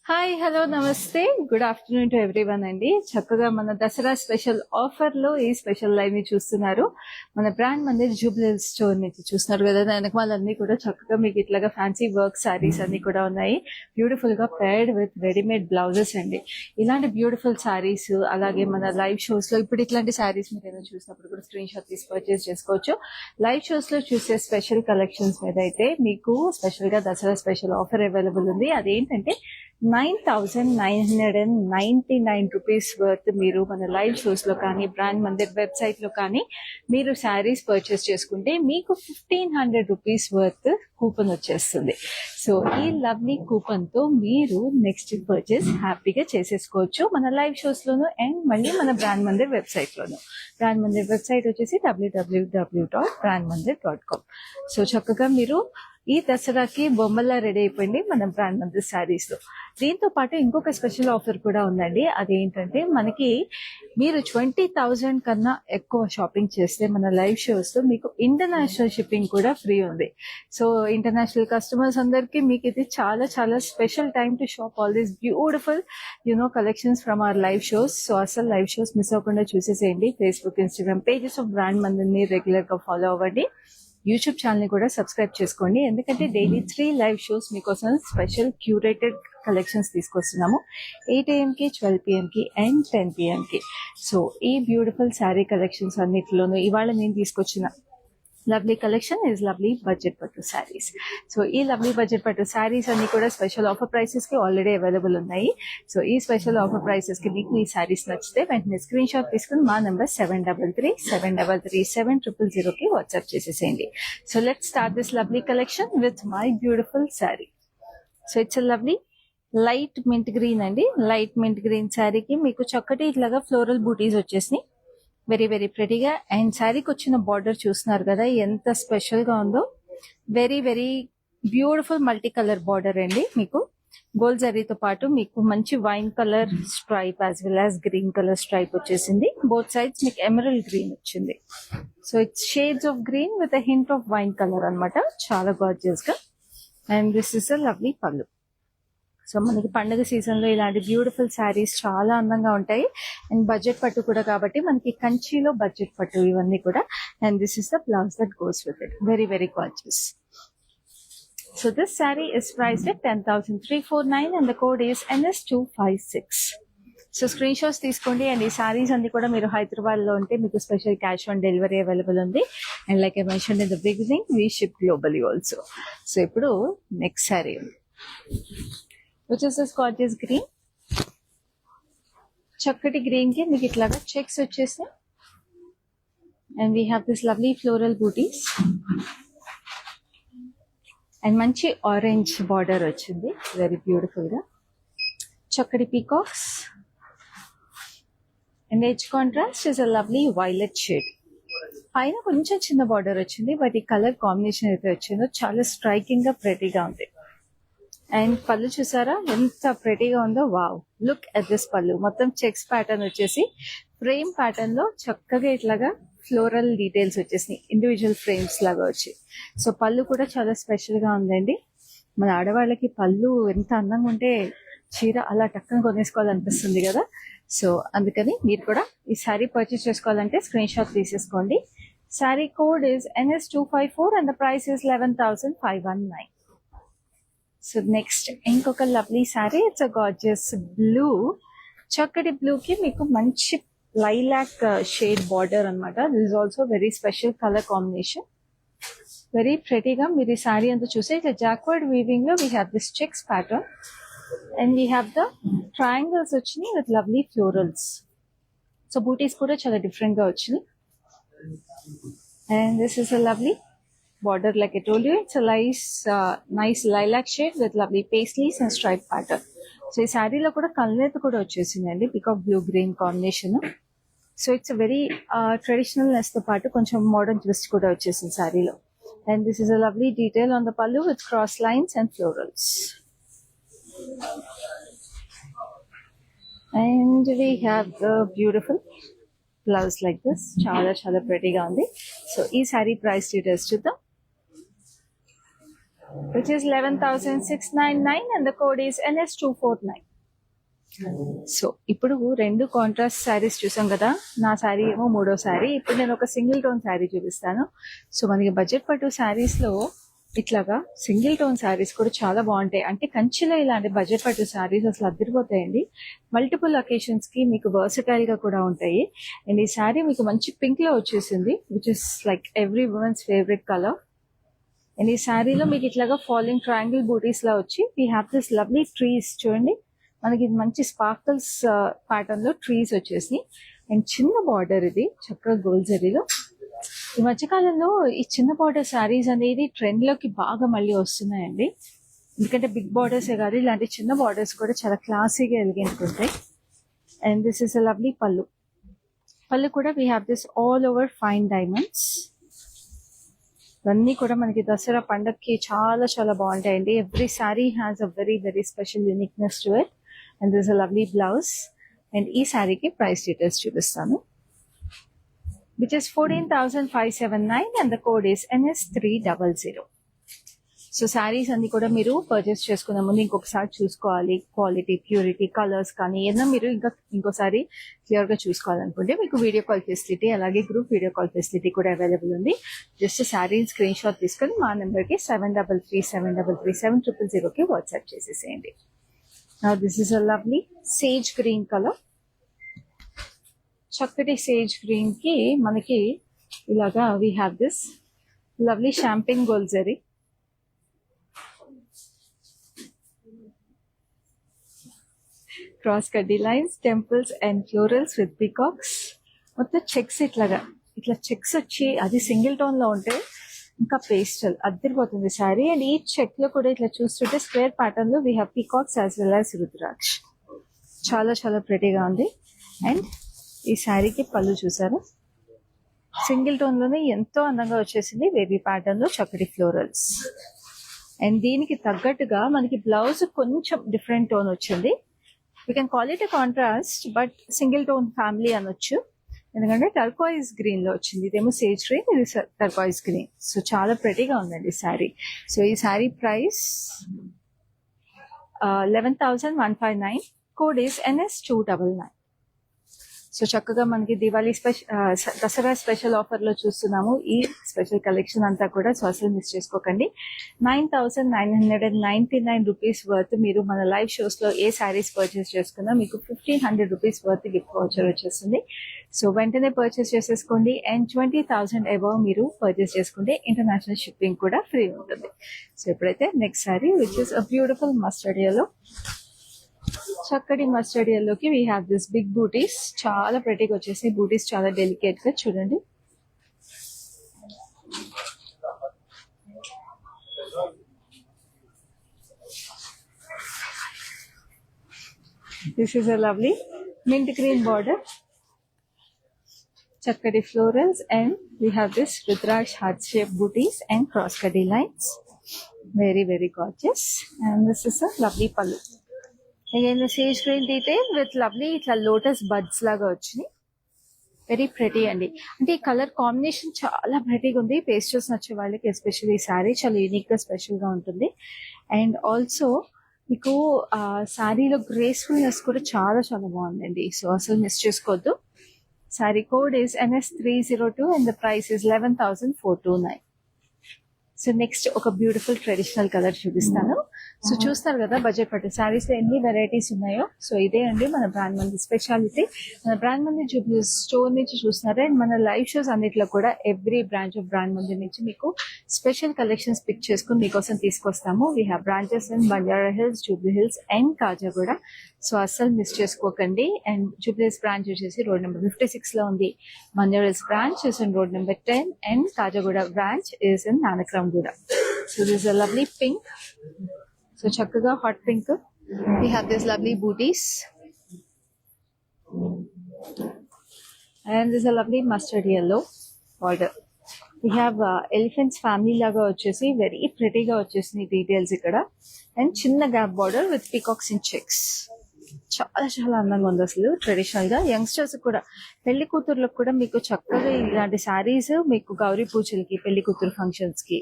Hi hello నమస్తే good afternoon to everyone అండి. చక్కగా మన దసరా స్పెషల్ ఆఫర్ లో ఈ స్పెషల్ లైవ్ ని చూస్తున్నారు. మన బ్రాండ్ మందిర్ జూబ్లీ స్టోర్ నుంచి చూస్తున్నారు కదా. వెనకమాలన్నీ కూడా చక్కగా మీకు ఇట్లాగా ఫ్యాన్సీ వర్క్ సారీస్ అన్ని కూడా ఉన్నాయి. బ్యూటిఫుల్ గా పేర్డ్ విత్ రెడీమేడ్ బ్లౌజెస్ అండి. ఇలాంటి బ్యూటిఫుల్ సారీస్ అలాగే మన లైవ్ షోస్ లో ఇప్పుడు ఇట్లాంటి సారీస్ మీరు ఏదైనా చూసినప్పుడు కూడా స్క్రీన్ షాట్ తీసి పర్చేస్ చేసుకోవచ్చు. లైవ్ షోస్ లో చూసే స్పెషల్ కలెక్షన్స్ మీద అయితే మీకు స్పెషల్ గా దసరా స్పెషల్ ఆఫర్ అవైలబుల్ ఉంది. అదేంటంటే 9,999 రూపీస్ వర్త్ మీరు మన లైవ్ షోస్ లో కానీ బ్రాండ్ మందిర్ వెబ్సైట్ లో కానీ మీరు శారీస్ పర్చేస్ చేసుకుంటే మీకు 1,500 రూపీస్ వర్త్ కూపన్ వచ్చేస్తుంది. సో ఈ లవ్లీ కూపన్ తో మీరు నెక్స్ట్ పర్చేస్ హ్యాపీగా చేసేసుకోవచ్చు మన లైవ్ షోస్ లోను అండ్ మళ్ళీ మన బ్రాండ్ మందిర్ వెబ్సైట్ లోను. బ్రాండ్ మందిర్ వెబ్సైట్ వచ్చేసి www.brandmandir.com. సో చక్కగా మీరు ఈ దసరాకి బొమ్మల్లా రెడీ అయిపోయింది మన బ్రాండ్ మందిర్ శారీస్ లో. దీంతో పాటు ఇంకొక స్పెషల్ ఆఫర్ కూడా ఉందండి. అదేంటంటే మనకి మీరు 20,000 కన్నా ఎక్కువ షాపింగ్ చేస్తే మన లైవ్ షోస్ లో మీకు ఇంటర్నేషనల్ షిప్పింగ్ కూడా ఫ్రీ ఉంది. సో ఇంటర్నేషనల్ కస్టమర్స్ అందరికి మీకు ఇది చాలా చాలా special time to shop all these beautiful collections from our live shows. So అసలు లైవ్ షోస్ మిస్ అవ్వకుండా చూసేసేయండి. Facebook, Instagram pages of brand మందిర్ని రెగ్యులర్ గా ఫాలో అవ్వండి. యూట్యూబ్ ఛానల్ ని కూడా సబ్స్క్రైబ్ చేసుకోండి. ఎందుకంటే డైలీ 3 లైవ్ షోస్ మీకోసం స్పెషల్ క్యూరేటెడ్ కలెక్షన్స్ తీసుకొస్తున్నాము. 8 AM కి, 12 PM కి అండ్ 10 PM కి. సో ఈ బ్యూటిఫుల్ శారీ కలెక్షన్స్ అన్నిటిలోనూ ఇవాళ నేను తీసుకొచ్చిన lovely collection is lovely budget పట్టు శారీస్. సో ఈ లవ్లీ బడ్జెట్ పట్టు శారీస్ అన్ని కూడా స్పెషల్ ఆఫర్ ప్రైసెస్ కి ఆల్రెడీ అవైలబుల్ ఉన్నాయి. సో ఈ స్పెషల్ ఆఫర్ ప్రైసెస్ కి మీకు ఈ శారీస్ నచ్చితే వెంటనే స్క్రీన్ షాట్ తీసుకుని మా నెంబర్ 7337337000 కి వాట్సాప్ చేసేసేయండి. So let start this lovely collection with my beautiful sari. So it's lovely light mint green అండి. లైట్ మింట్ గ్రీన్ శారీకి మీకు చక్కటి ఇట్లాగా ఫ్లోరల్ బూటీస్ వచ్చేసినాయి. Very very ప్రెటీగా. అండ్ శారీకి వచ్చిన బార్డర్ చూస్తున్నారు కదా ఎంత స్పెషల్ గా ఉందో. Very very beautiful multi colour border అండి. మీకు గోల్డ్ జరీతో పాటు మీకు మంచి wine colour stripe as well as green colour stripe వచ్చేసింది. బోత్ సైడ్స్ మీకు ఎమరల్డ్ గ్రీన్ వచ్చింది. So it's shades of green with a hint of wine colour అన్నమాట. చాలా గార్జియస్ గా. And this is a lovely పళ్ళు. సో మనకి పండుగ season లో ఇలాంటి బ్యూటిఫుల్ శారీస్ చాలా అందంగా ఉంటాయి. అండ్ బడ్జెట్ పట్టు కూడా కాబట్టి మనకి కంచిలో బడ్జెట్ పట్టు ఇవన్నీ కూడా. And this is the blouse that goes with it. Very very gorgeous. So this sari is priced at 10,349 and the code is NS256. So screen shots తీసుకోండి. అండ్ ఈ శారీస్ అన్ని కూడా మీరు హైదరాబాద్ లో ఉంటే మీకు special cash on delivery available ఉంది. And like I mention in the beginning we ship globally also. So ఇప్పుడు next sari which is this gorgeous green. చక్కటి గ్రీన్ కి మీకు ఇట్లాగా చెక్స్ వచ్చేసాయి. And we have this lovely floral buttis and మంచి orange border వచ్చింది. Very beautiful గా చక్కటి peacocks and edge contrast is a lovely violet shade. పైన కొంచెం చిన్న బార్డర్ వచ్చింది. బట్ ఈ కలర్ కాంబినేషన్ అయితే వచ్చిందో చాలా స్ట్రైకింగ్ గా ప్రెటీగా ఉంది. అండ్ పళ్ళు చూసారా ఎంత ప్రెటీగా ఉందో. వావ్, లుక్ ఎట్ దిస్ పళ్ళు. మొత్తం చెక్స్ ప్యాటర్న్ వచ్చేసి ఫ్రేమ్ ప్యాటర్న్ లో చక్కగా ఇట్లాగా ఫ్లోరల్ డీటెయిల్స్ వచ్చేసినాయి. ఇండివిజువల్ ఫ్రేమ్స్ లాగా వచ్చి. సో పళ్ళు కూడా చాలా స్పెషల్ గా ఉందండి. మన ఆడవాళ్ళకి పళ్ళు ఎంత అందంగా ఉంటే చీర అలా టక్కన కొనేసుకోవాలనిపిస్తుంది కదా. సో అందుకని మీరు కూడా ఈ శారీ పర్చేస్ చేసుకోవాలంటే స్క్రీన్ షాట్ తీసేసుకోండి. Sari code is NS254 and the price is 11,519. So next ఇంకొక lovely sari. It's a gorgeous blue. చక్కటి బ్లూ కి మీకు మంచి లైలాక్ షేడ్ బార్డర్ అనమాట. This is also very special colour combination. Very ప్రెటీగా మీరు ఈ శారీ అంతా చూస్తే ఇట్లా జాక్వర్డ్ వీవింగ్ లో we have this checks pattern and we have the triangles వచ్చినాయి విత్ లవ్లీ ఫ్లోరల్స్. సో బూటీస్ కూడా చాలా డిఫరెంట్ గా వచ్చినాయి. And this is a lovely border, like I told you, it's a nice lilac shade with lovely paisleys and stripe pattern. So ఈ శారీలో కూడా colour కూడా వచ్చేసిందండి. Peacock blue green combination. So it's very traditionalness తో పాటు కొంచెం modern twist కూడా వచ్చేసింది శారీలో. And this is a lovely detail on the pallu with cross lines and florals. And we have the beautiful blouse like this. చాలా చాలా ప్రెటీగా ఉంది. సో ఈ శారీ ప్రైస్ డీటెయిల్స్ చూద్దాం. which is 11,699 and the code is NS249. So ఇప్పుడు రెండు contrast saris చూసాం కదా. నా శారీ ఏమో మూడో శారీ. ఇప్పుడు నేను ఒక సింగిల్ టోన్ శారీ చూపిస్తాను. సో మనకి బడ్జెట్ పట్టు శారీస్ లో ఇట్లాగా సింగిల్ టోన్ శారీస్ కూడా చాలా బాగుంటాయి. అంటే కంచిలో ఇలాంటి బడ్జెట్ పట్టు శారీస్ అసలు అదిరిపోతాయండి. మల్టిపుల్ అకేషన్స్ కి మీకు వర్సటైల్ గా కూడా ఉంటాయి. అండ్ ఈ శారీ మీకు మంచి పింక్ లో వచ్చేసింది, which is like every women's favourite colour. And ఈ శారీలో మీకు ఇట్లాగా ఫాలింగ్ ట్రయాంగిల్ బూటీస్ లా వచ్చి we have this lovely trees. చూడండి, మనకి మంచి స్పార్కల్స్ ప్యాటర్న్ లో ట్రీస్ వచ్చేసి అండ్ చిన్న బార్డర్, ఇది చక్కగా గోల్డ్ జరీలో. ఈ మధ్యకాలంలో ఈ చిన్న బార్డర్ శారీస్ అనేది ట్రెండ్ లోకి బాగా మళ్ళీ వస్తున్నాయండి. ఎందుకంటే బిగ్ బార్డర్సే కాదు, ఇలాంటి చిన్న బార్డర్స్ కూడా చాలా క్లాసీగా ఎలిగెంట్ ఉంటాయి. And this is a lovely పళ్ళు. పళ్ళు కూడా we have this all over fine diamonds. ఇవన్నీ కూడా మనకి దసరా పండగకి చాలా చాలా బాగుంటాయండి. Every sari has a very very special uniqueness to it. And this a lovely blouse. And ఈ శారీకి ప్రైస్ డీటెయిల్స్ చూపిస్తాను, which is 14,579 and the code is NS300. So saris అన్ని కూడా మీరు పర్చేస్ చేసుకునే ముందు ఇంకొకసారి చూసుకోవాలి. క్వాలిటీ, ప్యూరిటీ, కలర్స్ కానీ ఏదైనా మీరు ఇంకోసారి క్లియర్ గా చూసుకోవాలనుకుంటే మీకు వీడియో కాల్ ఫెసిలిటీ, అలాగే గ్రూప్ వీడియో కాల్ ఫెసిలిటీ కూడా అవైలబుల్ ఉంది. జస్ట్ శారీ స్క్రీన్ షాట్ తీసుకొని మా నెంబర్కి 7337007000కి వాట్సాప్ చేసేసేయండి. Now this is a lovely sage green color. చక్కటి సేజ్ గ్రీన్ కి మనకి ఇలాగా we have this lovely champagne gold zari. Cross cutty lines, temples and florals with peacocks. మొత్తం చెక్స్ ఇట్లా చెక్స్ వచ్చి అది సింగిల్ టోన్ లో ఉంటే ఇంకా పేస్టల్ అద్దరిపోతుంది శారీ. అండ్ ఈ చెక్ లో కూడా ఇట్లా చూస్తుంటే స్క్వేర్ ప్యాటర్న్ లో we have peacocks as well as rudraksha. చాలా చాలా ప్రెటీగా ఉంది. అండ్ ఈ శారీకి పళ్ళు చూసారు, సింగిల్ టోన్ లోనే ఎంతో అందంగా వచ్చేసింది. బేబీ ప్యాటర్న్ లో చక్కటి ఫ్లోరల్స్. అండ్ దీనికి తగ్గట్టుగా మనకి బ్లౌజ్ కొంచెం డిఫరెంట్ టోన్ వచ్చింది. We can call it a contrast, but single tone family అనొచ్చు. ఎందుకంటే టర్కాయిజ్ గ్రీన్ లో వచ్చింది. ఇదేమో సేజ్ గ్రీన్, ఇది టర్కాయిజ్ గ్రీన్. సో చాలా ప్రెటీగా ఉందండి శారీ. సో ఈ sari price 11,159. Code is NS299. So చక్కగా మనకి దివాళీ దసరా స్పెషల్ ఆఫర్ లో చూస్తున్నాము ఈ స్పెషల్ కలెక్షన్ అంతా కూడా. సో అసలు మిస్ చేసుకోకండి. 9,999 రూపీస్ వర్త్ మీరు మన లైవ్ షోస్ లో ఏ శారీస్ పర్చేస్ చేసుకున్నా మీకు 1,500 రూపీస్ వర్త్ గిఫ్ట్ వౌచర్ వచ్చేస్తుంది. సో వెంటనే పర్చేస్ చేసేసుకోండి. అండ్ 20,000 అబౌవ్ మీరు పర్చేస్ చేసుకుంటే ఇంటర్నేషనల్ షిప్పింగ్ కూడా ఫ్రీ ఉంటుంది. సో ఇప్పుడైతే next sari which is a beautiful mustard yellow. చక్కటి మస్టర్డ్ yellowకి we have this big butis. చాలా ప్రెటీగా వచ్చేసి బూటీస్ చాలా డెలికేట్ గా చూడండి. This is a lovely mint green border, చక్కటి florals. And we have this rudraksha heart shape butis and cross కటీ lines. Very very gorgeous. And this is a lovely pallu. Again sage green detail with lovely ఇట్లా lotus buds లాగా వచ్చినాయి. Very pretty అండి. అంటే ఈ colour combination చాలా ప్రెటీగా ఉంది. పేస్టల్స్ నచ్చే వాళ్ళకి ఎస్పెషల్లీ ఈ శారీ చాలా యూనిక్ గా స్పెషల్ గా ఉంటుంది. అండ్ ఆల్సో మీకు శారీలో గ్రేస్ఫుల్నెస్ కూడా చాలా చాలా బాగుందండి. సో అసలు మిస్ చేసుకోవద్దు. Sari code is NS302 and the price is 11,429. So next ఒక బ్యూటిఫుల్ ట్రెడిషనల్ కలర్ చూపిస్తాను. సో చూస్తారు కదా బడ్జెట్ పట్టు శారీస్ లో ఎన్ని వెరైటీస్ ఉన్నాయో. సో ఇదే అండి మన బ్రాండ్ మంది స్పెషాలిటీ. మన బ్రాండ్ మంది స్టోర్ నుంచి చూస్తున్నారు. అండ్ మన లైవ్ షోస్ అన్నిట్లో కూడా ఎవ్రీ బ్రాంచ్ ఆఫ్ బ్రాండ్ మంది నుంచి మీకు స్పెషల్ కలెక్షన్స్ పిక్ చేసుకుని మీకోసం తీసుకొస్తాము. We have branches in Banjara Hills, Jubilee Hills and Kajaguda. So అస్సలు మిస్ చేసుకోకండి. అండ్ జూబ్లీ హిల్స్ బ్రాంచ్ వచ్చేసి రోడ్ నెంబర్ 56 లో ఉంది. Banjara Hills branch is in road number 10 and Kajaguda branch is in Nanakramguda. So this is a lovely pink. So చక్కగా hot pink. We have this lovely butis and this a lovely mustard yellow border. We have elephants family లాగా వచ్చేసి very ప్రెటీగా వచ్చేసింది details ఇక్కడ. And చిన్న gap border with peacocks in checks. చాలా చాలా అందంగా ఉంది అసలు. ట్రెడిషనల్ గా యంగ్స్టర్స్ కూడా, పెళ్లి కూతుర్లకు కూడా మీకు చక్కగా ఇలాంటి శారీస్ మీకు గౌరీ పూజలకి, పెళ్లి కూతురు ఫంక్షన్స్ కి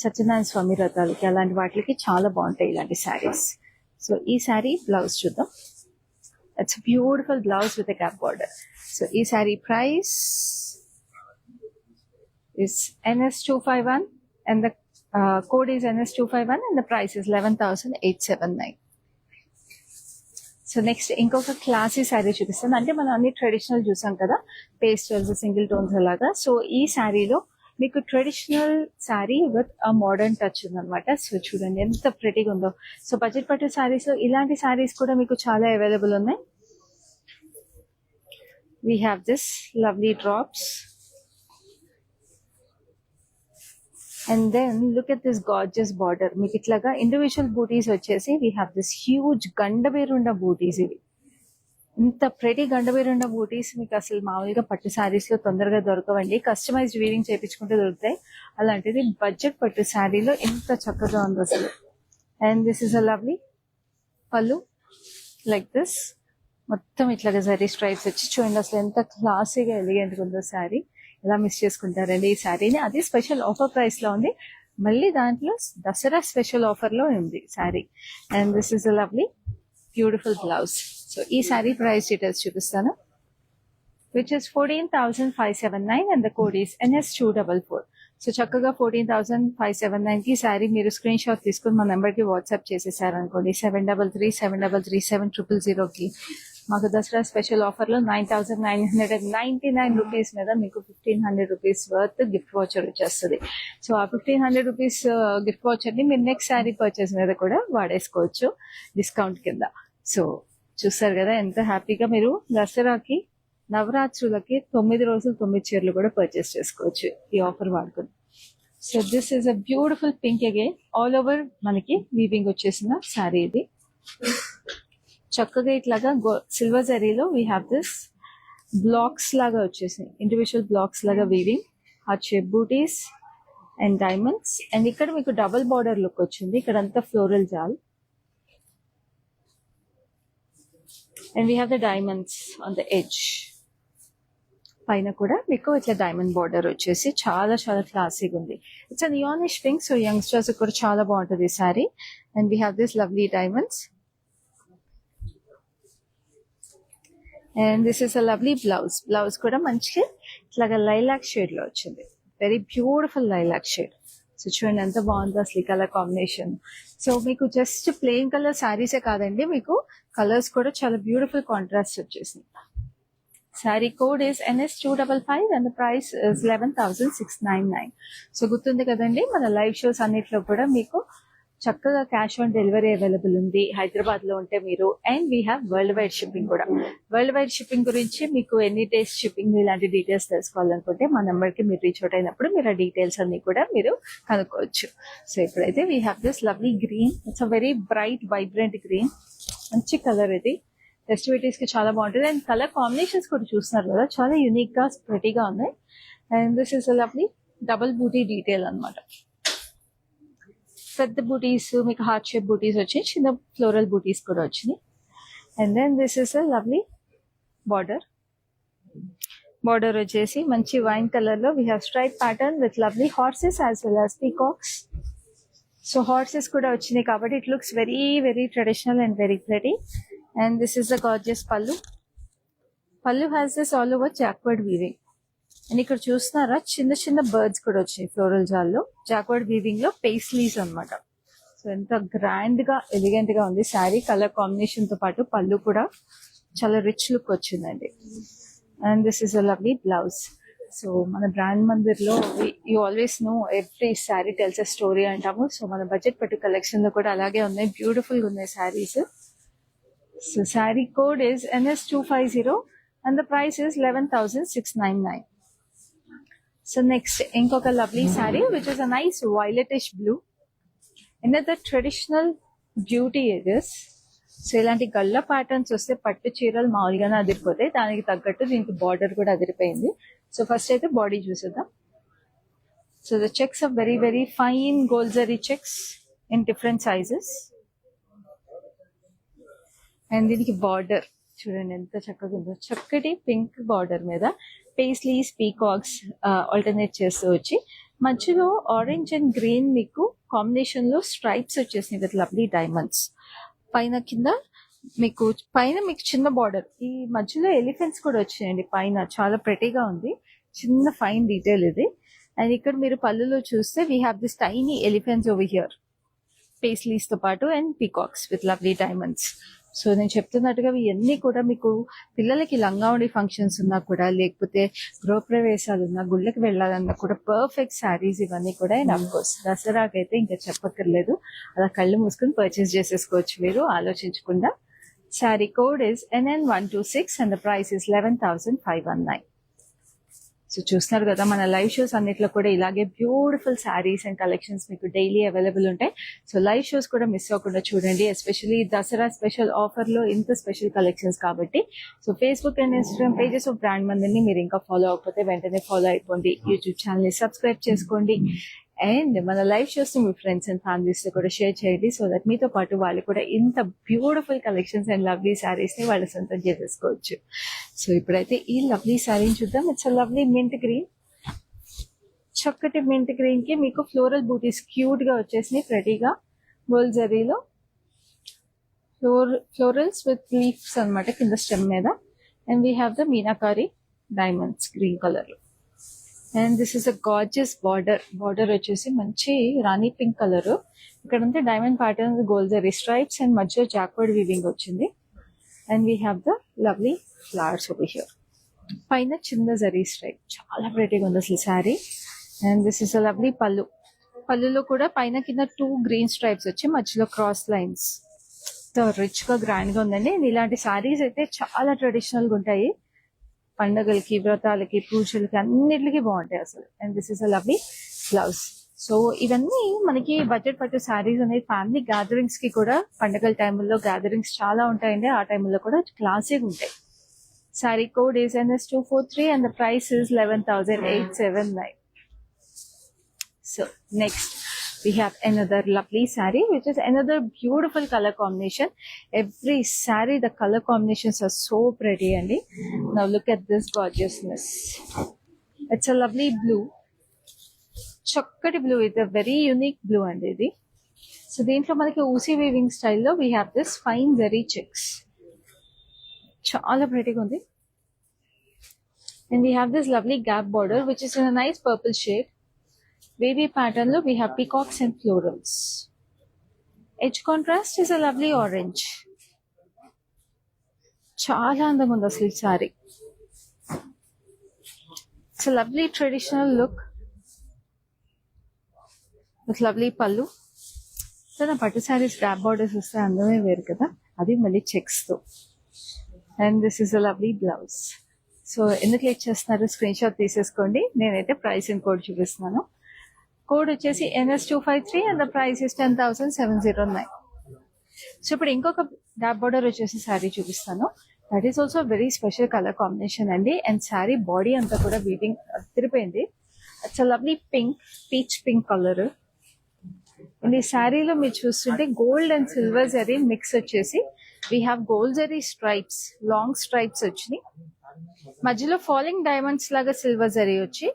సత్యనారాయణ స్వామి వ్రతాలకి అలాంటి వాటికి చాలా బాగుంటాయి ఇలాంటి శారీస్. సో ఈ శారీ బ్లౌజ్ చూద్దాం. It's beautiful blouse with cap border. So ఈ sari price is NS251 and the code is NS251 and the price is 11,879. So next ఇంకొక క్లాసీ శారీ చూపిస్తాను. అంటే మనం అన్ని ట్రెడిషనల్ చూసాం కదా, పేస్టల్స్, సింగిల్ టోన్స్ అలాగా. సో ఈ శారీలో మీకు traditional sari with a modern touch ఉందన్నమాట. సో చూడండి ఎంత ప్రెటీగా ఉందో. సో బడ్జెట్ పట్టు శారీస్ లో ఇలాంటి శారీస్ కూడా మీకు చాలా అవైలబుల్ ఉన్నాయి. We have this lovely drops. And then look at this gorgeous border. మీకు ఇట్లాగా ఇండివిజువల్ బూటీస్ వచ్చేసి we have this huge Gandaberunda butis. ఇవి ఇంత ప్రెటీ గండబేరుండ బూటీస్ మీకు అసలు మామూలుగా పట్టు శారీస్ లో తొందరగా దొరకవండి. కస్టమైజ్డ్ వీవింగ్ చేయించుకుంటే దొరుకుతాయి. అలాంటిది బడ్జెట్ పట్టు శారీలో ఎంత చక్కగా ఉంది అసలు. And this is a lovely పళ్ళు లైక్ దిస్. మొత్తం ఇట్లాగా జరీ స్ట్రైప్స్ వచ్చి చూడండి అసలు ఎంత క్లాసీగా ఎలిగెంట్గా ఉందో శారీ. ఎలా మిస్ చేసుకుంటారండి ఈ శారీని. అది స్పెషల్ ఆఫర్ ప్రైస్ లో ఉంది. మళ్ళీ దాంట్లో దసరా స్పెషల్ ఆఫర్ లో ఉంది sari. And this is a lovely beautiful blouse. So ఈ శారీ ప్రైస్ డీటెయిల్స్ చూపిస్తాను. Which is 14,579 and the code is NS244. So చక్కగా 14,579 కి శారీ మీరు స్క్రీన్ షాట్ తీసుకుని మా నెంబర్ కి వాట్సాప్ చేసేసారనుకోండి 7337000000 కి మాకు దసరా స్పెషల్ ఆఫర్ లో 9,999 రూపీస్ మీద మీకు 1,500 రూపీస్ వర్త్ గిఫ్ట్ వాచర్ వచ్చేస్తుంది. సో ఆ 1,500 రూపీస్ గిఫ్ట్ వాచర్ ని మీరు నెక్స్ట్ శారీ పర్చేస్ మీద కూడా వాడేసుకోవచ్చు డిస్కౌంట్ కింద. సో చూస్తారు కదా ఎంత హ్యాపీగా మీరు దసరాకి నవరాత్రులకి 9 రోజులు 9 చీరలు కూడా పర్చేస్ చేసుకోవచ్చు ఈ ఆఫర్ వాడుకుని. So this is a beautiful pink again. All over మనకి వీవింగ్ వచ్చేసిన శారీ ఇది. చక్కగా ఇట్లాగా సిల్వర్ జరీలో వీ హ్యావ్ దిస్ బ్లాక్స్ లాగా వచ్చేసాయి, ఇండివిజువల్ బ్లాక్స్ లాగా weaving, heart shape butis and diamonds. And ఇక్కడ మీకు డబుల్ బార్డర్ లుక్ వచ్చింది. ఇక్కడ అంతా floral jaal and we have the diamonds on the edge. పైన కూడా మీకు ఇట్లా డైమండ్ బార్డర్ వచ్చేసి చాలా చాలా క్లాసీగా ఉంది. It's a neonish pink. So youngsters కూడా చాలా బాగుంటుంది ఈ sari. And we have this lovely diamonds. And this is a lovely blouse. Blouse కూడా మంచిగా ఇట్లాగా లైలాక్ షేడ్ లో వచ్చింది. Very beautiful lilac shade. So చూడండి ఎంత బాగుందో అసలు ఈ కలర్ కాంబినేషన్. సో మీకు జస్ట్ ప్లెయిన్ కలర్ శారీసే కాదండి, మీకు కలర్స్ కూడా చాలా బ్యూటిఫుల్ కాంట్రాస్ట్ వచ్చేసింది. Sari code is NS255 and the price is 11,699. So గుర్తుంది కదండి, మన లైవ్ షోస్ అన్నిట్లో కూడా మీకు చక్కగా క్యాష్ ఆన్ డెలివరీ అవైలబుల్ ఉంది హైదరాబాద్ లో ఉంటే మీరు. And we have world wide shipping కూడా. వరల్డ్ వైడ్ షిప్పింగ్ గురించి మీకు ఎన్ని డేస్ షిప్పింగ్ ఇలాంటి డీటెయిల్స్ తెలుసుకోవాలనుకుంటే మా నెంబర్ కి మీరు రీచ్ అవుట్ అయినప్పుడు మీరు ఆ డీటెయిల్స్ అన్ని కూడా మీరు కనుక్కోవచ్చు. సో ఇప్పుడైతే we have this lovely green. It's a very bright vibrant green. మంచి కలర్ ఇది. ఫెస్టివిటీస్ కి చాలా బాగుంటుంది. అండ్ కలర్ కాంబినేషన్స్ కూడా చూస్తున్నారు కదా, చాలా యూనిక్ గా ప్రెటీగా ఉన్నాయి. And this is lovely double butti detail అనమాట. పెద్ద బూటీస్ మీకు హార్ట్ షేప్ బూటీస్ వచ్చాయి, చిన్న ఫ్లోరల్ బూటీస్ కూడా వచ్చినాయి. And then this is a lovely border. Border వచ్చేసి మంచి వైన్ కలర్ లో we have stripe pattern with lovely horses as well as peacocks. So horses కూడా వచ్చినాయి కాబట్టి it looks very very traditional and very pretty. And this is a gorgeous pallu. Pallu has this all over jacquard weaving. And ఇక్కడ చూస్తున్నారా చిన్న చిన్న birds కూడా వచ్చాయి floral జాల్లో. Jacquard weaving లో పేస్లీస్ అన్నమాట. సో ఎంత గ్రాండ్ గా ఎలిగెంట్ గా ఉంది శారీ. కలర్ కాంబినేషన్ తో పాటు పళ్ళు కూడా చాలా రిచ్ లుక్ వచ్చిందండి. And this is a lovely blouse. So మన బ్రాండ్ మందిర్ లో you always know every sari tells a story అంటాము. సో మన బడ్జెట్ పట్టు కలెక్షన్ లో కూడా అలాగే ఉన్నాయి, బ్యూటిఫుల్ గా ఉన్నాయి saris. So saree code is NS250 and the price is 11,699. So next inkoka lovely saree which is a nice violetish blue. Another traditional beauty it is. So ఇలాంటి గల్ల ప్యాటర్న్స్ వస్తే పట్టు చీరలు మామూలుగానే అదిరిపోతాయి, దానికి తగ్గట్టు దీనికి బార్డర్ కూడా అదిరిపోయింది. సో ఫస్ట్ అయితే బాడీ చూసేద్దాం. So the checks are very very fine gold zari checks in different sizes. And దీనికి బార్డర్ చూడండి ఎంత చక్కగా ఉందో. చక్కటి పింక్ బార్డర్ మీద పేస్లీస్ పీకాక్స్ ఆల్టర్నేట్ చేస్తూ వచ్చి మధ్యలో ఆరెంజ్ అండ్ గ్రీన్ మీకు కాంబినేషన్ లో స్ట్రైప్స్ వచ్చేసినాయి విత్ లవ్లీ డైమండ్స్. పైన కింద మీకు చిన్న బార్డర్, ఈ మధ్యలో ఎలిఫెంట్స్ కూడా వచ్చాయండి పైన, చాలా ప్రెటీగా ఉంది, చిన్న ఫైన్ డీటెయిల్ ఇది. అండ్ ఇక్కడ మీరు పళ్ళులో చూస్తే we have this tiny elephants over here, paisleys తో పాటు and peacocks with lovely diamonds. So నేను చెప్తున్నట్టుగా ఇవన్నీ కూడా మీకు పిల్లలకి లంగావణి ఫంక్షన్స్ ఉన్నా కూడా, లేకపోతే గృహప్రవేశాలు ఉన్నా, గుళ్ళకి వెళ్ళాలన్నా కూడా పర్ఫెక్ట్ శారీస్ ఇవన్నీ కూడా. అండ్ అఫ్ కోర్స్ దసరాకైతే ఇంకా చెప్పక్కర్లేదు, అలా కళ్ళు మూసుకుని పర్చేస్ చేసేసుకోవచ్చు మీరు ఆలోచించకుండా. Sari code is NN126 and the price is 11,519. So చూస్తున్నారు కదా, మన లైవ్ షోస్ అన్నిట్లో కూడా ఇలాగే బ్యూటిఫుల్ శారీస్ అండ్ కలెక్షన్స్ మీకు డైలీ అవైలబుల్ ఉంటాయి. సో లైవ్ షోస్ కూడా మిస్ అవ్వకుండా చూడండి, ఎస్పెషల్లీ దసరా స్పెషల్ ఆఫర్ లో ఇంత స్పెషల్ కలెక్షన్స్ కాబట్టి. So Facebook and Instagram pages of brand మందిని మీరు ఇంకా ఫాలో అవ్వకపోతే వెంటనే ఫాలో అయిపోండి, యూట్యూబ్ ఛానల్ ని సబ్స్క్రైబ్ చేసుకోండి. అండ్ మన లైవ్ షోస్ ని మీ ఫ్రెండ్స్ అండ్ ఫ్యామిలీస్ తో కూడా షేర్ చేయండి, సో దట్ మీతో పాటు వాళ్ళు కూడా ఇంత beautiful collections and lovely saris ని వాళ్ళు సొంతం చేసేసుకోవచ్చు. సో ఇప్పుడైతే ఈ లవ్లీ శారీని చూద్దాం. ఇట్స్ లవ్లీ మింట్ గ్రీన్, చక్కటి మింట్ గ్రీన్ కి మీకు ఫ్లోరల్ బూటీస్ క్యూట్ గా వచ్చేసినాయి ప్రెటీగా గోల్డ్ జరీలో, ఫ్లోరల్స్ విత్ లీఫ్స్ అనమాట కింద స్టెమ్ మీద. And we have the meenakari diamonds green colour. And this is a gorgeous border వచ్చేసి మంచి రాణి పింక్ కలర్, ఇక్కడ ఉంటే diamond pattern gold zari stripes and మధ్య జాక్వర్డ్ వీవింగ్ వచ్చింది. And we have the lovely flowers over here, పైన చిన్న zari stripe, చాలా ప్రెటీగా ఉంది అసలు sari. And this is a lovely పళ్ళులో కూడా పైన కింద 2 గ్రీన్ స్ట్రైప్స్ వచ్చి మధ్యలో క్రాస్ లైన్స్, రిచ్ గా గ్రాండ్ గా ఉందండి. ఇలాంటి శారీస్ అయితే చాలా ట్రెడిషనల్ గా ఉంటాయి, పండగలకి, వ్రతాలకి, పూజలకి అన్నిటికి బాగుంటాయి అసలు. And this is a lovely blouse. So ఇవన్నీ మనకి బడ్జెట్ పట్టు శారీస్ అనేది ఫ్యామిలీ గ్యాదరింగ్స్ కి కూడా, పండగల టైంలో గ్యాదరింగ్స్ చాలా ఉంటాయండి, ఆ టైంలో కూడా క్లాసీగా ఉంటాయి. Sari code is NS243 and the price is 11,879. So next we have another lovely saree, which is another beautiful color combination. Every saree, the color combinations are so pretty. And now look at this gorgeousness. It's a lovely blue, chokkati blue, is a very unique blue and ఇది. So దీంట్లో మనకి ఊసీ weaving స్టైల్లో we have this fine zari checks, చాలా ప్రెటీగా ఉంది. And we have this lovely gap border which is in a nice purple shade. Wavy pattern lo we have peacocks and florals. Edge contrast is a lovely orange. చాలా అందంగా ఉంది అసలు sorry. It's a lovely traditional look with lovely pallu. So నా పట్టు saris gap borders వస్తే అందమే వేరు కదా, అది మళ్ళీ చెక్స్ తో. And this is a lovely blouse. So ఎందుకు లేట్ చేస్తున్నారు, స్క్రీన్ షాట్ తీసేసుకోండి. నేనైతే ప్రైసింగ్ కోడ్ చూపిస్తున్నాను. కోడ్ వచ్చేసి NS253 and the price is 10,709. So ఇప్పుడు ఇంకొక గ్యాప్ బార్డర్ వచ్చేసి శారీ చూపిస్తాను. That is also very special colour combination అండి. అండ్ శారీ బాడీ అంతా కూడా వీవింగ్ తిరిపోయింది. It's lovely pink, peach pink colour. And ఈ శారీలో మీరు చూస్తుంటే గోల్డ్ అండ్ సిల్వర్ జరీ మిక్స్ వచ్చేసి we have gold zari stripes, long stripes వచ్చినాయి, మధ్యలో ఫాలింగ్ డైమండ్స్ లాగా సిల్వర్ జరీ వచ్చి,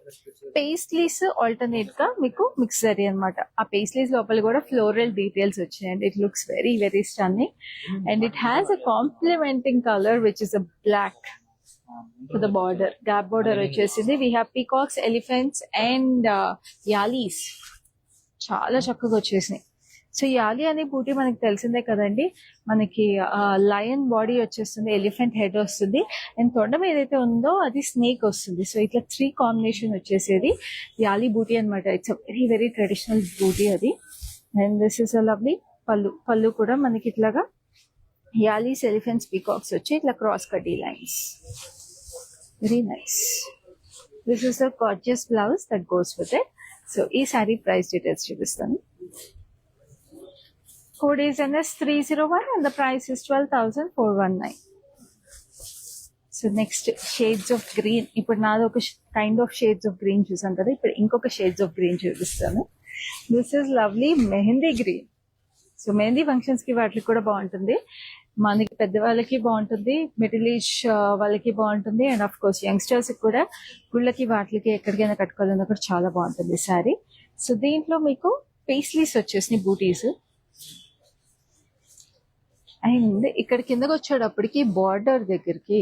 పేస్లీస్ ఆల్టర్నేట్ గా మీకు మిక్స్ జరీ అనమాట. ఆ పేస్లీస్ లోపల కూడా ఫ్లోరల్ డీటెయిల్స్ వచ్చాయండి. It looks very very stunning. And it has a complimenting colour which is a black to the border. Gap border వచ్చేసింది. We have peacocks, elephants and yalis, చాలా చక్కగా వచ్చేసినాయి. సో ఈ యాలి అనే బూటీ మనకి తెలిసిందే కదండి, మనకి లయన్ బాడీ వచ్చేస్తుంది, ఎలిఫెంట్ హెడ్ వస్తుంది, అండ్ తొండం ఏదైతే ఉందో అది స్నేక్ వస్తుంది. సో ఇట్లా 3 కాంబినేషన్ వచ్చేసేది యాలి బూటీ అనమాట. It's a very very traditional buti అది. And this is a lovely pallu కూడా మనకి ఇట్లాగా యాలీస్, ఎలిఫెంట్స్, పీకాక్స్ వచ్చి ఇట్లా క్రాస్ కటీ lines, very nice. This is a gorgeous blouse that goes with it. So ఈ సారీ ప్రైస్ డీటెయిల్స్ చూపిస్తాను. Code is NS301 and the price is 12,419. So next shades of green. ఇప్పుడు నాది ఒక kind of shades of green చూసాం కదా, ఇప్పుడు ఇంకొక shades of green చూపిస్తాను. This is lovely mehndi green. So mehndi functions కి వాటికి కూడా బాగుంటుంది, మనకి పెద్దవాళ్ళకి బాగుంటుంది, మిడిల్ ఏజ్ వాళ్ళకి బాగుంటుంది, అండ్ ఆఫ్ కోర్స్ యంగ్స్టర్స్ కూడా గుళ్ళకి వాటికి ఎక్కడికైనా కట్టుకోవాలన్నా కూడా చాలా బాగుంటుంది శారీ. సో దీంట్లో మీకు పేస్లీస్ వచ్చేసినాయి బూటీస్, అండ్ ఇక్కడ కిందకి వచ్చేటప్పటికి బార్డర్ దగ్గరికి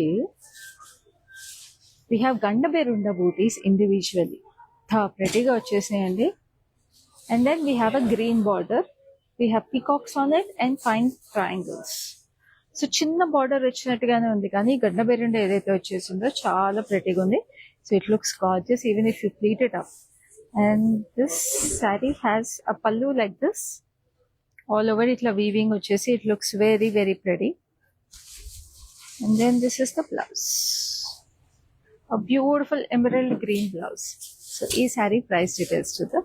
we have Gandaberunda butis individually ప్రెటీగా వచ్చేసినాయండి. And then we have a green border, we have peacocks on it and fine triangles. So చిన్న బార్డర్ వచ్చినట్టుగానే ఉంది, కానీ గండబేరుండ ఏదైతే వచ్చేసిందో చాలా ప్రెటీగా ఉంది. So it looks gorgeous even if you pleat it up. And this sari has a pallu like this, all over itla weaving vachesi, it looks very very pretty. And then this is the blouse, a beautiful emerald green blouse. So ee saree price details to the,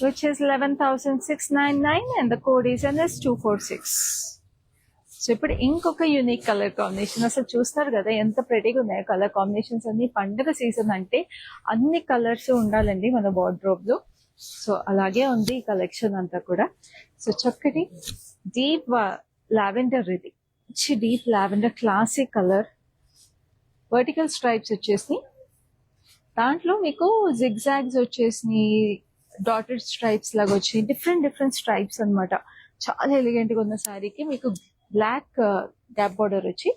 which is 11,699 and the code is NS246. So ఇప్పుడు ఇంకొక unique colour combination, అసలు చూస్తారు కదా ఎంత ప్రెటీగా ఉన్నాయో colour combinations అన్ని. పండుగ season అంటే అన్ని కలర్స్ ఉండాలండి మన వార్డ్రోబ్ లో, సో అలాగే ఉంది ఈ కలెక్షన్ అంతా కూడా. సో చక్కటి డీప్ లావెండర్, ఇది deep lavender classic colour, vertical stripes వచ్చేసి, దాంట్లో మీకు జిగ్జాగ్స్ వచ్చేసి, డాటెడ్ స్ట్రైప్స్ లాగా వచ్చి డిఫరెంట్ స్ట్రైప్స్ అన్నమాట. చాలా ఎలిగెంట్ గా ఉన్న శారీకి మీకు బ్లాక్ గ్యాప్ బార్డర్ వచ్చి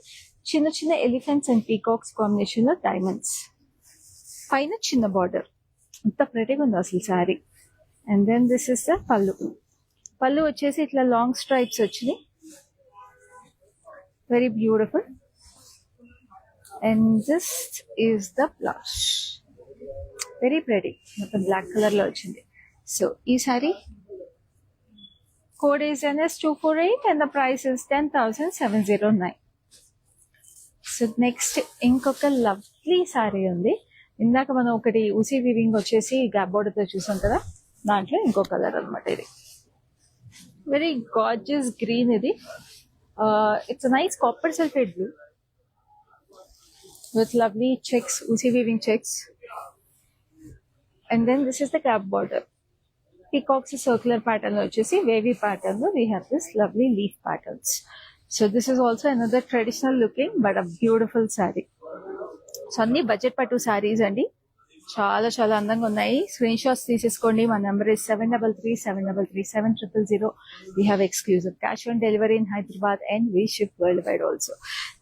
చిన్న చిన్న ఎలిఫెంట్స్ అండ్ పీకాక్స్ కాంబినేషన్ లో డైమండ్స్, పైన చిన్న బార్డర్, అంత ప్రెటీగా ఉంది అసలు sari. And then this is the పళ్ళు వచ్చేసి ఇట్లా లాంగ్ స్ట్రైప్స్ వచ్చినాయి, very beautiful. And this is the blouse, very pretty, మొత్తం బ్లాక్ కలర్ లో వచ్చింది. సో ఈ sari code is NS248 and the price is 10,709. So next ఇంకొక లవ్లీ శారీ ఉంది. ఇందాక మనం ఒకటి ఊసీ వీవింగ్ వచ్చేసి గ్యాప్ బోర్డర్ తో చూసాం కదా, దాంట్లో ఇంకో కలర్ అనమాట ఇది. వెరీ గార్జియస్ గ్రీన్ ఇది, it's nice copper sulphate blue with lovely checks, ఊసీ weaving checks. And then this is the gap border, peacocks circular pattern లో వచ్చేసి వేవీ ప్యాటర్న్ లో we have this lovely leaf patterns. So this is also another traditional looking but a beautiful sari. So అన్ని budget పట్టు శారీస్ అండి, చాలా చాలా అందంగా ఉన్నాయి. స్క్రీన్ షాట్స్ తీసేసుకోండి. మా number is 7337337000. We have exclusive cash on delivery in Hyderabad and we ship world wide also.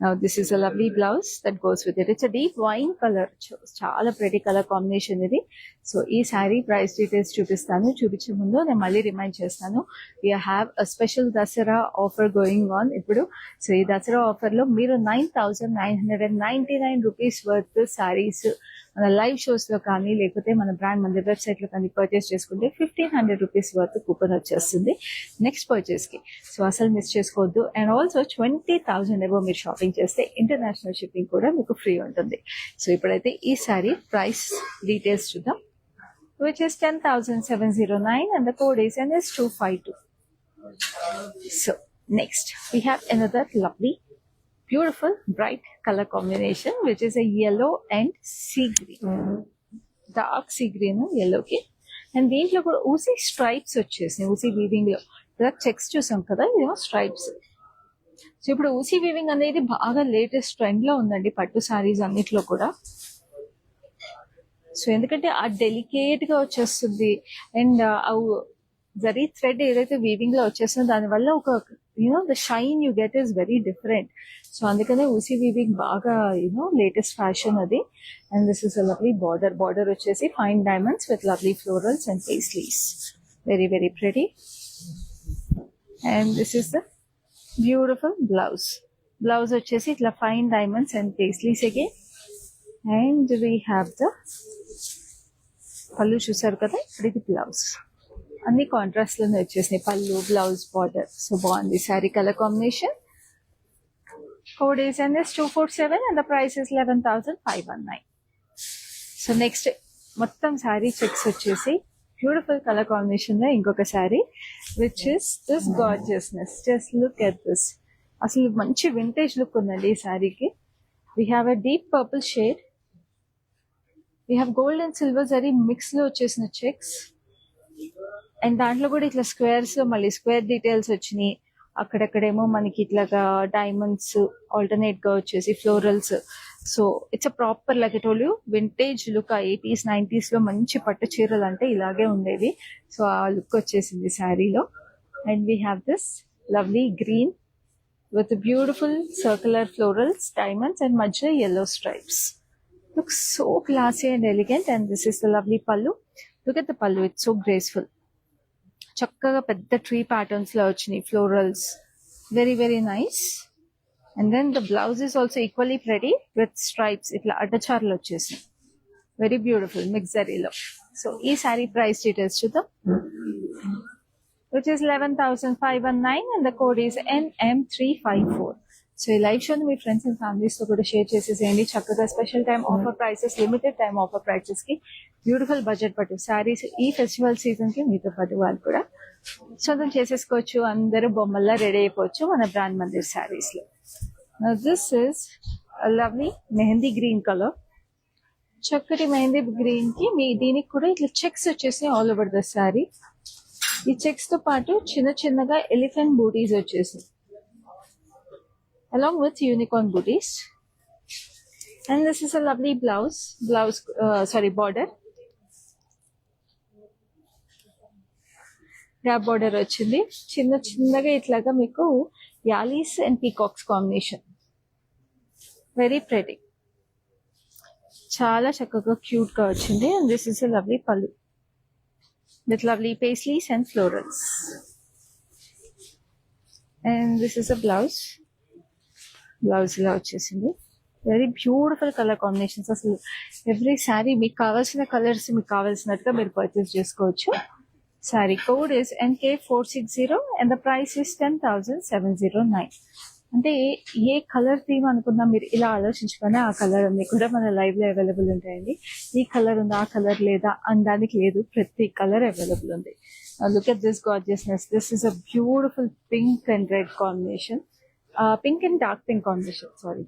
Now this is a lovely blouse that goes with it. It's a deep wine colour, చాలా pretty colour combination ఇది. So ఈ sari price details చూపిస్తాను. చూపించే ముందు నేను మళ్ళీ remind చేస్తాను, we have a special Dasara offer going on ఇప్పుడు. సో ఈ దసరా ఆఫర్ లో మీరు 9,999 రూపీస్ వర్త్ శారీస్ మన లైవ్ షోస్ లో కానీ లేకపోతే మన బ్రాండ్ మన వెబ్సైట్ లో కానీ పర్చేస్ చేసుకుంటే 1,500 రూపీస్ వర్త్ కూపన్ వచ్చేస్తుంది నెక్స్ట్ పర్చేస్ కి. సో అసలు మిస్ చేసుకోవద్దు. అండ్ ఆల్సో 20,000 ఎబో మీరు షాపింగ్ చేస్తే ఇంటర్నేషనల్ షిప్పింగ్ కూడా మీకు ఫ్రీ ఉంటుంది. సో ఇప్పుడైతే ఈ సారీ ప్రైస్ డీటెయిల్స్ చూద్దాం, which is 10,709 and the code is NS252. So next we have another lovely beautiful bright color combination which is a yellow and sea green, dark sea green yellow ki. And దీంట్లో కూడా ఊసీ stripes వచ్చేసినాయి. ఊసీ weaving లో ఇలా checks చూసాం కదా, ఇదేమో stripes. So ఇప్పుడు ఊసీ weaving అనేది బాగా లేటెస్ట్ ట్రెండ్ లో ఉందండి పట్టు సారీస్ అన్నిట్లో కూడా. సో ఎందుకంటే ఆ డెలికేట్ గా వచ్చేస్తుంది అండ్ జరీ థ్రెడ్ ఏదైతే వీవింగ్ లో వచ్చేస్తుందో దానివల్ల ఒక the shine you get is very different. So అందుకనే ఊసీ వీవింగ్ బాగా లేటెస్ట్ ఫ్యాషన్ అది. And this is a lovely border వచ్చేసి fine diamonds with lovely florals and paisleys, very very pretty. And this is the beautiful blouse వచ్చేసి ఇట్లా fine diamonds and paisleys again. And we have the pallu చూసారు కదా, ఇప్పుడు ఇది blouse. అన్ని contrast లోనే వచ్చేసినాయి పళ్ళు, బ్లౌజ్, బార్డర్. సో బాగుంది sari colour combination. Code is NS247 and the price is 11,519. So next మొత్తం శారీ చెక్స్ వచ్చేసి బ్యూటిఫుల్ కలర్ కాంబినేషన్ లో ఇంకొక sari which is this gorgeousness. Just look at this, అసలు మంచి వింటేజ్ లుక్ ఉందండి ఈ శారీకి. We have a deep purple shade, we have gold and silver జరీ మిక్స్ లో వచ్చేసిన చెక్స్. అండ్ దాంట్లో కూడా ఇట్లా స్క్వేర్స్ లో మళ్ళీ స్క్వేర్ డీటెయిల్స్ వచ్చినాయి. అక్కడక్కడేమో మనకి ఇట్లాగా డైమండ్స్ ఆల్టర్నేట్ గా వచ్చేసి florals. So it's a proper like I told you vintage look. ఆ 80s 90s లో మంచి పట్టు చీరలు అంటే ఇలాగే ఉండేవి. సో ఆ లుక్ వచ్చేసింది శారీలో. And we have this lovely green with beautiful circular florals, diamonds and major yellow stripes. Looks so classy and elegant. And this is the lovely pallu. Look at the pallu, it's so graceful. చక్కగా పెద్ద tree patterns లో వచ్చినాయి florals. Very very nice. And then the blouse is also equally pretty with stripes. ఇట్లా అడ్డచారులు వచ్చేసినాయి. Very beautiful మిక్సరీలో. So ఈ sari price details చూద్దాం. which is 11,519 and the code is NM354. So ఈ లైవ్ షోని మీ ఫ్రెండ్స్ అండ్ ఫ్యామిలీస్ తో కూడా షేర్ చేసేసేయండి. చక్కగా special time offer prices, limited time offer prices కి బ్యూటిఫుల్ బడ్జెట్ పట్టు శారీస్ ఈ ఫెస్టివల్ సీజన్ కి మీతో పాటు వాళ్ళు కూడా సొంతం చేసేసుకోవచ్చు. అందరూ బొమ్మల్లా రెడీ అయిపోవచ్చు మన బ్రాండ్ మందిర్ శారీస్ లో. This is lovely mehndi green colour. చక్కటి మెహందీ గ్రీన్ కి మీ దీనికి కూడా ఇట్లా చెక్స్ వచ్చేసి ఆల్ ఓవర్ ద శారీ. ఈ చెక్స్ తో పాటు చిన్న చిన్నగా ఎలిఫెంట్ బూటీస్ వచ్చేసి along with unicorn booties. And this is a lovely blouse border. Gap border వచ్చింది. చిన్న చిన్నగా ఇట్లాగా మీకు allies and peacocks combination. Very pretty, చాలా చక్కగా క్యూట్ గా వచ్చింది. And this is a lovely pallu with lovely paisleys and florals. And this is a blouse ఇలా వచ్చేసింది. Very beautiful colour combinations. అసలు ఎవ్రీ శారీ మీకు కావాల్సిన కలర్స్ మీకు కావాల్సినట్టుగా మీరు పర్చేస్ చేసుకోవచ్చు. Sari code is NK460 and the price is 10,709. అంటే ఏ కలర్ థీమ్ అనుకున్నా మీరు ఇలా ఆలోచించుకొని ఆ కలర్ అన్ని కూడా మన లైవ్ లో అవైలబుల్ ఉంటాయండి. ఈ కలర్ ఉందా, ఆ కలర్ లేదా అనడానికి లేదు, ప్రతి కలర్ అవైలబుల్ ఉంది. Look at this gorgeousness. This is a beautiful pink and red combination. Pink and dark pink combination, sari.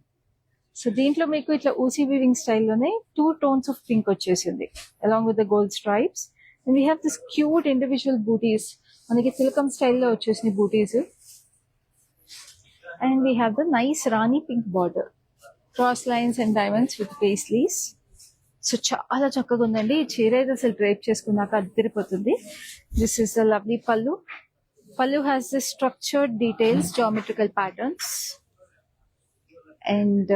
So దీంట్లో మీకు ఇట్లా ఊసీ వీవింగ్ స్టైల్లోనే 2 tones ఆఫ్ పింక్ వచ్చేసింది along with the gold stripes. And we have this cute individual butis. మనకి తిలకం స్టైల్లో వచ్చేసిన butis. And we have the nice rani pink border, cross lines and diamonds with paisleys. So చాలా చక్కగా ఉందండి. ఈ చీర అయితే అసలు డ్రైప్ చేసుకున్నాక అదిరిపోతుంది. దిస్ ఇస్ ద లవ్లీ పల్లు. Pallu has this structured details, geometrical patterns. And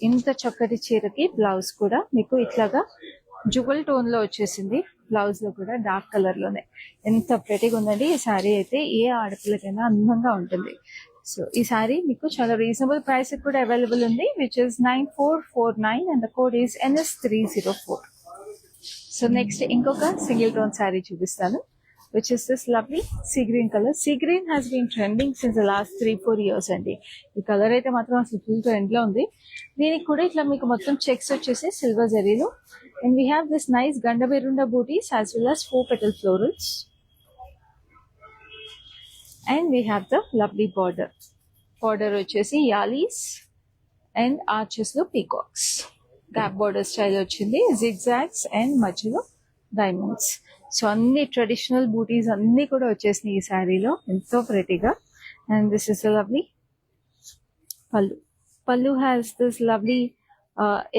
ఇంత చక్కటి చీరకి బ్లౌజ్ కూడా మీకు ఇట్లాగా జువెల్ టోన్ లో వచ్చేసింది. బ్లౌజ్ లో కూడా డార్క్ కలర్ లోనే ఎంత ప్రెటీగా ఉందండి. ఈ శారీ అయితే ఏ ఆడపిల్లకైనా అందంగా ఉంటుంది. సో ఈ శారీ మీకు చాలా రీజనబుల్ ప్రైస్ కూడా అవైలబుల్ ఉంది, which is 9449 and the code is NS304. So next ఇంకొక సింగిల్ టోన్ శారీ చూపిస్తాను, which is this lovely sea green color. Sea green has been trending since the last 3-4 years అండి. ఈ colour అయితే మాత్రం అసలు full trend లో ఉంది. దీనికి కూడా ఇట్లా మీకు మొత్తం చెక్స్ వచ్చేసి సిల్వర్ జరీలో. And we have this nice Gandaberunda butis as well as 4 petal florals. And we have the lovely border. Border వచ్చేసి యాలీస్ అండ్ ఆర్చెస్ లో పీకాక్స్. గ్యాప్ బార్డర్ స్టైల్ వచ్చింది, జిగ్జాగ్స్ అండ్ మధ్యలో డైమండ్స్. సో అన్ని ట్రెడిషనల్ బూటీస్ అన్ని కూడా వచ్చేసినాయి ఈ శారీలో, ఎంతో ప్రెటీగా. And this is lovely pallu. Pallu has this lovely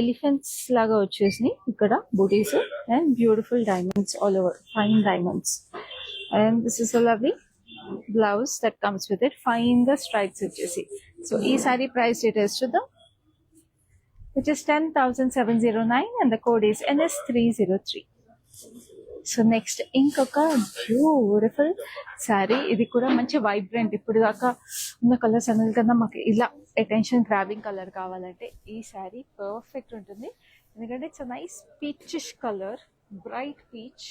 elephants లాగా వచ్చేసినాయి ఇక్కడ butis and beautiful diamonds all over, fine diamonds. And this is lovely blouse that comes with it, fine గా స్ట్రైప్స్ వచ్చేసి. సో ఈ శారీ ప్రైస్ డీటెయిల్స్ చూద్దాం, which is 10,709 and the code is NS303. So next ఇంకొక beautiful sari. ఇది కూడా మంచి vibrant, ఇప్పుడు దాకా ఉన్న కలర్స్ అన్నిటికన్నా మాకు ఇలా అటెన్షన్ గ్రాబింగ్ కలర్ కావాలంటే ఈ శారీ పర్ఫెక్ట్ ఉంటుంది. ఎందుకంటే it's nice peachish colour, bright peach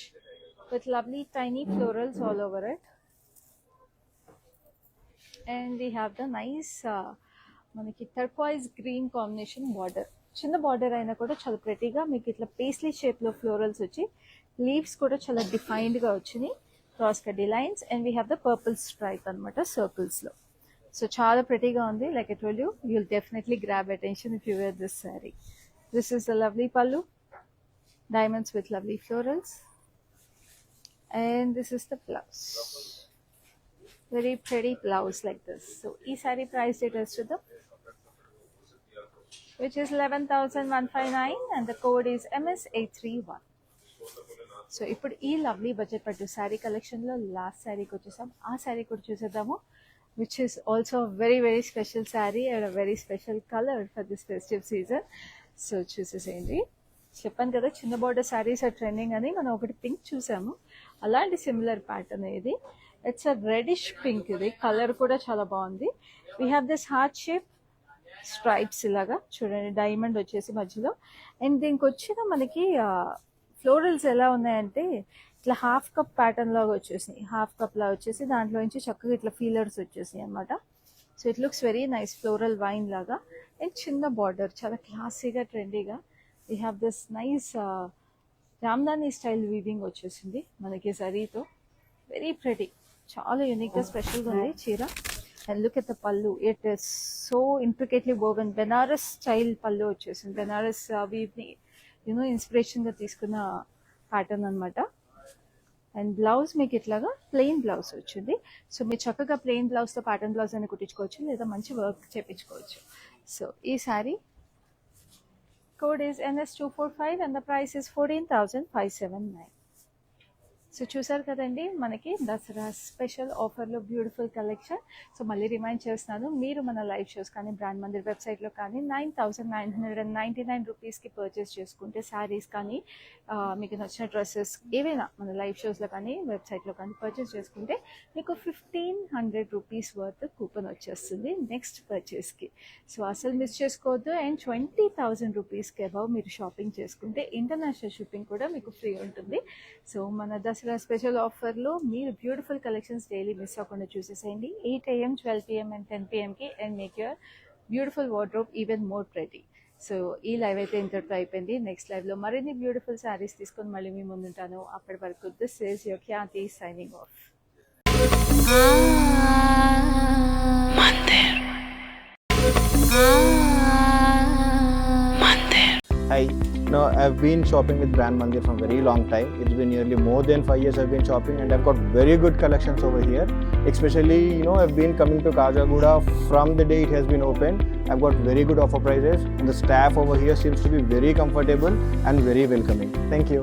with lovely tiny florals all over it. And we have the nice మనకి టర్క్వైజ్ గ్రీన్ కాంబినేషన్ బార్డర్. చిన్న బార్డర్ అయినా కూడా చాలా ప్రెటీగా మీకు ఇట్లా పేస్లీ షేప్ లో ఫ్లోరల్స్ వచ్చి, లీవ్స్ కూడా చాలా డిఫైన్డ్ గా వచ్చినాయి, క్రాస్ కడ్డీ lines. And we have the purple stripe అనమాట సర్కిల్స్ లో. సో చాలా ప్రెటీగా ఉంది. Like I told you, you'll definitely grab attention if you wear this sari. This is the lovely pallu, diamonds with lovely florals. and this is the blouse. Very pretty blouse like this. So ee saree price details to the which is 11,159 and the code is MS831. So ఇప్పుడు ఈ lovely budget పట్టు శారీ కలెక్షన్లో last శారీకి వచ్చేసాం. ఆ శారీ కూడా చూసేద్దాము, which is also very very special sari and very special colour for this festive season. So చూసేసేయండి. చెప్పాను కదా చిన్న బార్డర్ శారీస్ ఆర్ ట్రెండింగ్ అని. మనం ఒకటి పింక్ చూసాము, అలాంటి సిమిలర్ ప్యాటర్న్ ఇది. It's a reddish pink. ఇది కలర్ కూడా చాలా బాగుంది. We have this heart shape stripes ఇలాగా చూడండి, డైమండ్ వచ్చేసి మధ్యలో. అండ్ దీనికి వచ్చిన మనకి ఫ్లోరల్స్ ఎలా ఉన్నాయంటే ఇట్లా హాఫ్ కప్ ప్యాటర్న్ లాగా వచ్చేసినాయి. హాఫ్ కప్ లాగా వచ్చేసి దాంట్లో నుంచి చక్కగా ఇట్లా ఫీలర్స్ వచ్చేసినాయి అనమాట. So it looks very nice, floral vine లాగా. అండ్ చిన్న బార్డర్, చాలా క్లాసీగా ట్రెండీగా. We have this nice Ramdani style weaving వచ్చేసింది మనకి జరీతో. వెరీ ప్రెటీ, చాలా యూనిక్గా స్పెషల్గా ఉంది చీర. అండ్ లుక్ ఎట్ ద పళ్ళు, it is so intricately woven. Banaras style పళ్ళు వచ్చేసింది. బెనారస్ వీవ్ని ఇన్స్పిరేషన్గా తీసుకున్న ప్యాటర్న్ అనమాట. అండ్ బ్లౌజ్ మీకు ఇట్లాగా ప్లెయిన్ బ్లౌజ్ వచ్చింది. సో మీరు చక్కగా ప్లెయిన్ బ్లౌజ్తో ప్యాటర్న్ బ్లౌజ్ అని కుట్టించుకోవచ్చు, లేదా మంచి వర్క్ చేయించుకోవచ్చు. సో ఈ sari code is NS245 and the price is 14,579. So చూసారు కదండి మనకి దసరా స్పెషల్ ఆఫర్లో బ్యూటిఫుల్ కలెక్షన్. సో మళ్ళీ రిమైండ్ చేస్తున్నాను, మీరు మన లైవ్ షోస్ కానీ బ్రాండ్ మందిర్ వెబ్సైట్లో కానీ 9,999 రూపీస్కి పర్చేస్ చేసుకుంటే శారీస్ కానీ మీకు నచ్చిన డ్రెస్సెస్ ఏవైనా మన లైవ్ షోస్లో కానీ వెబ్సైట్లో కానీ పర్చేస్ చేసుకుంటే మీకు 1,500 రూపీస్ వర్త్ కూపన్ వచ్చేస్తుంది నెక్స్ట్ పర్చేస్కి. సో అసలు మిస్ చేసుకోవద్దు. అండ్ 20,000 రూపీస్కి అబౌవ్ మీరు షాపింగ్ చేసుకుంటే ఇంటర్నేషనల్ షిప్పింగ్ కూడా మీకు ఫ్రీ ఉంటుంది. సో మన దసరా స్పెషల్ ఆఫర్లో మీరు బ్యూటిఫుల్ కలెక్షన్స్ డైలీ మిస్ అవ్వకుండా చూసేసేయండి. 8 AM, 12 PM అండ్ 10 PMకి. And make your beautiful wardrobe even more pretty. So ఈ లైవ్ అయితే ఇంతటితో అయిపోయింది. నెక్స్ట్ లైవ్లో మరిన్ని బ్యూటిఫుల్ శారీస్ తీసుకొని మళ్ళీ మీ ముందుంటాను. అప్పటి వరకు this is your Khyati signing off. Hi. No, I've been shopping with Brand Mandir from a very long time. It's been nearly more than 5 years I've been shopping, and I've got very good collections over here. Especially, I've been coming to Kajagoda from the day it has been opened. I've got very good offer prices, and the staff over here seems to be very comfortable and very welcoming. Thank you.